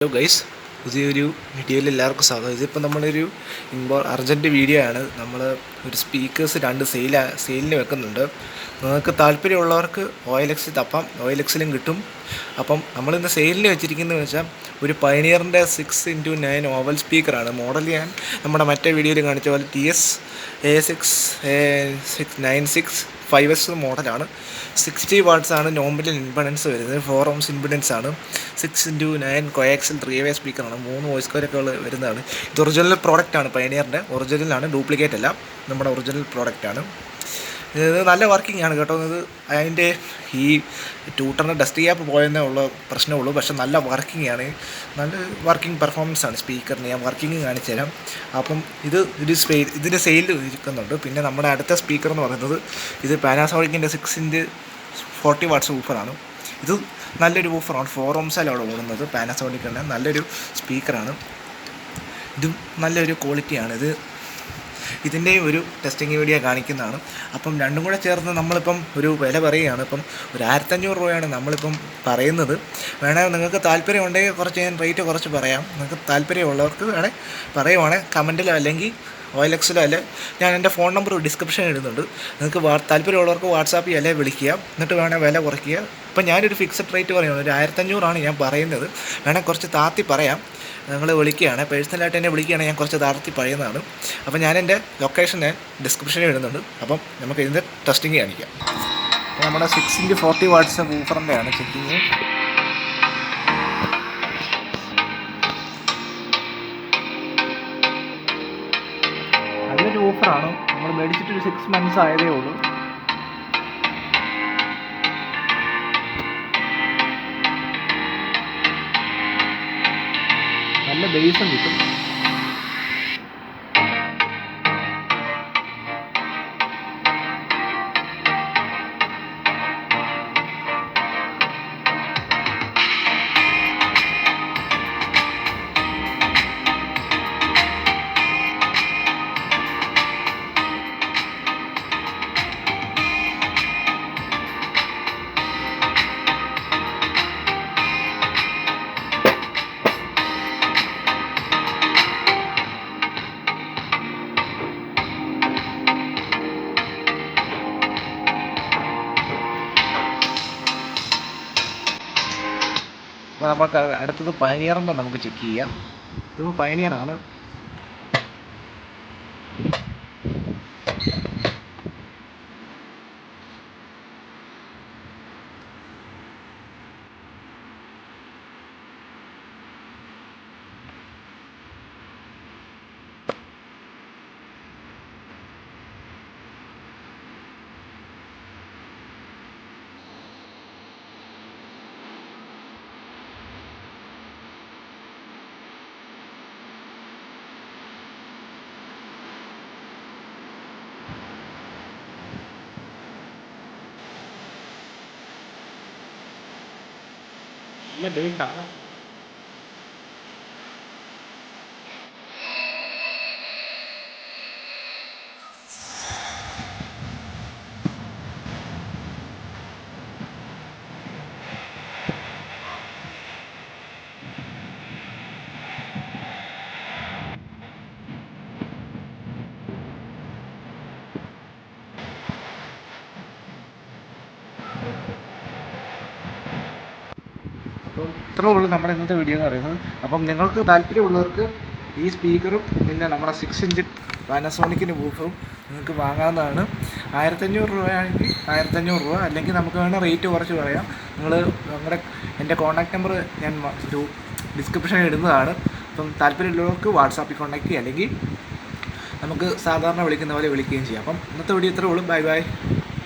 Hello guys, പുതിയൊരു വീഡിയോയിൽ എല്ലാവർക്കും സ്വാഗതം. ഇതിപ്പോൾ നമ്മളൊരു അർജൻറ്റ് വീഡിയോ ആണ്. നമ്മൾ ഒരു സ്പീക്കേഴ്സ് സെയിലിന് വെക്കുന്നുണ്ട്. നിങ്ങൾക്ക് താല്പര്യമുള്ളവർക്ക് OLX തപ്പാം, OLXലും കിട്ടും. അപ്പം നമ്മളിന്ന് സെയിലിന് വെച്ചിരിക്കുന്നത് വെച്ചാൽ ഒരു പയനിയറിൻ്റെ 6x9 ഓവൽ സ്പീക്കറാണ്. മോഡൽ ഞാൻ നമ്മുടെ മറ്റേ വീഡിയോയിൽ കാണിച്ച പോലെ TS-A696 5S മോഡലാണ്. 60 വാട്ട്സ് ആണ് നോമിനൽ ഇംപെഡൻസ് വരുന്നത്. 4 ohms ഇംപെഡൻസ് ആണ്. 6x9 coaxial 3-way സ്പീക്കറാണ്. 3 വോയിസ് കോരൊക്കെ വരുന്നതാണ്. ഇത് ഒറിജിനൽ പ്രോഡക്റ്റാണ്, പയനിയറിൻ്റെ ഒറിജിനലാണ്, ഡ്യൂപ്ലിക്കേറ്റ് അല്ല, നമ്മുടെ ഒറിജിനൽ പ്രോഡക്റ്റാണ്. ഇത് നല്ല വർക്കിംഗ് ആണ് കേട്ടോ. ഇത് അതിൻ്റെ ഈ ട്യൂട്ടറിൻ്റെ ഡസ്റ്റ് ഗ്യാപ്പ് പോയെന്നേ ഉള്ള പ്രശ്നമുള്ളൂ. പക്ഷേ നല്ല വർക്കിംഗ് ആണ്, നല്ല വർക്കിംഗ് പെർഫോമൻസ് ആണ് സ്പീക്കറിന്. ഞാൻ വർക്കിംഗ് കാണിച്ചു തരാം. അപ്പം ഇതിൻ്റെ സെയിൽ ഇരിക്കുന്നുണ്ട്. പിന്നെ നമ്മുടെ അടുത്ത സ്പീക്കർ എന്ന് പറയുന്നത് ഇത് പാനാസോണിക്കിൻ്റെ 6x40 വാട്ട്സ് ഊഫറാണ്. ഇത് നല്ലൊരു ഊഫറാണ്. 4 ohmsലാണ് അവിടെ ഓടുന്നത്. പാനാസോണിക്കിൻ്റെ നല്ലൊരു സ്പീക്കറാണ്. ഇതും നല്ലൊരു ക്വാളിറ്റിയാണ്. ഇതിൻ്റെ ഒരു ടെസ്റ്റിംഗ് വീഡിയോ കാണിക്കുന്നതാണ്. അപ്പം രണ്ടും കൂടെ ചേർന്ന് നമ്മളിപ്പം ഒരു വില പറയുകയാണ്. ഇപ്പം ഒരു 1500 രൂപയാണ് നമ്മളിപ്പം പറയുന്നത്. വേണമെങ്കിൽ നിങ്ങൾക്ക് താല്പര്യം ഉണ്ടെങ്കിൽ കുറച്ച് ഞാൻ റേറ്റ് കുറച്ച് പറയാം. നിങ്ങൾക്ക് താല്പര്യമുള്ളവർക്ക് വേണേൽ പറയുവാണെങ്കിൽ കമൻറ്റിലോ അല്ലെങ്കിൽ OLXലോ അല്ലെ ഞാൻ എൻ്റെ ഫോൺ നമ്പർ ഡിസ്ക്രിപ്ഷനിൽ ഇടുന്നുണ്ട്. നിങ്ങൾക്ക് താല്പര്യമുള്ളവർക്ക് വാട്സാപ്പിൽ അല്ലെ വിളിക്കുക, എന്നിട്ട് വേണേൽ വില കുറയ്ക്കുക. ഇപ്പം ഞാനൊരു ഫിക്സഡ് റേറ്റ് പറയുന്നത് ഒരു 1500 ഞാൻ പറയുന്നത്. വേണേൽ കുറച്ച് താത്തി പറയാം. നിങ്ങൾ വിളിക്കുകയാണ്, പേഴ്സണലായിട്ട് എന്നെ വിളിക്കുകയാണെങ്കിൽ ഞാൻ കുറച്ച് താഴ്ത്തി പറയുന്നതാണ്. അപ്പോൾ ഞാൻ എൻ്റെ ലൊക്കേഷൻ ഞാൻ ഡിസ്ക്രിപ്ഷനിൽ ഇടുന്നുണ്ട്. അപ്പം നമുക്ക് ഇതിൻ്റെ ടെസ്റ്റിംഗ് കാണിക്കാം. അപ്പോൾ നമ്മുടെ 6x40 വാട്ട്സ് ഊഫറിൻ്റെ ആണ് ചെക്കിങ്. നല്ലൊരു ഓഫറാണ്. നമ്മൾ മേടിച്ചിട്ട് ഒരു 6 months ആയതേ ഉള്ളൂ. നല്ല ബേസും കിട്ടും. അപ്പോൾ നമുക്ക് അടുത്തത് പയനിയറിൻ്റെ നമുക്ക് ചെക്ക് ചെയ്യാം. ഇത് പയനിയറാണ്. നല്ല ബേസാണ്. അപ്പം ഇത്രേ ഉള്ളൂ നമ്മുടെ ഇന്നത്തെ വീഡിയോ എന്ന് പറയുന്നത്. അപ്പം നിങ്ങൾക്ക് താല്പര്യമുള്ളവർക്ക് ഈ സ്പീക്കറും പിന്നെ നമ്മുടെ 6-inch പാനസോണിക്കിൻ്റെ വൂഫറും നിങ്ങൾക്ക് വാങ്ങാവുന്നതാണ്. 1500 രൂപയാണെങ്കിൽ 1500 രൂപ, അല്ലെങ്കിൽ നമുക്ക് വേണമെങ്കിൽ റേറ്റ് കുറച്ച് പറയാം. എൻ്റെ കോൺടാക്ട് നമ്പർ ഞാൻ ഒരു ഡിസ്ക്രിപ്ഷനിൽ ഇടുന്നതാണ്. അപ്പം താല്പര്യമുള്ളവർക്ക് വാട്സാപ്പിൽ കോൺടാക്ട് ചെയ്യുക, അല്ലെങ്കിൽ നമുക്ക് സാധാരണ വിളിക്കുന്ന പോലെ വിളിക്കുകയും ചെയ്യാം. അപ്പം ഇന്നത്തെ വീഡിയോ ഇത്രേ ഉള്ളൂ. Bye bye.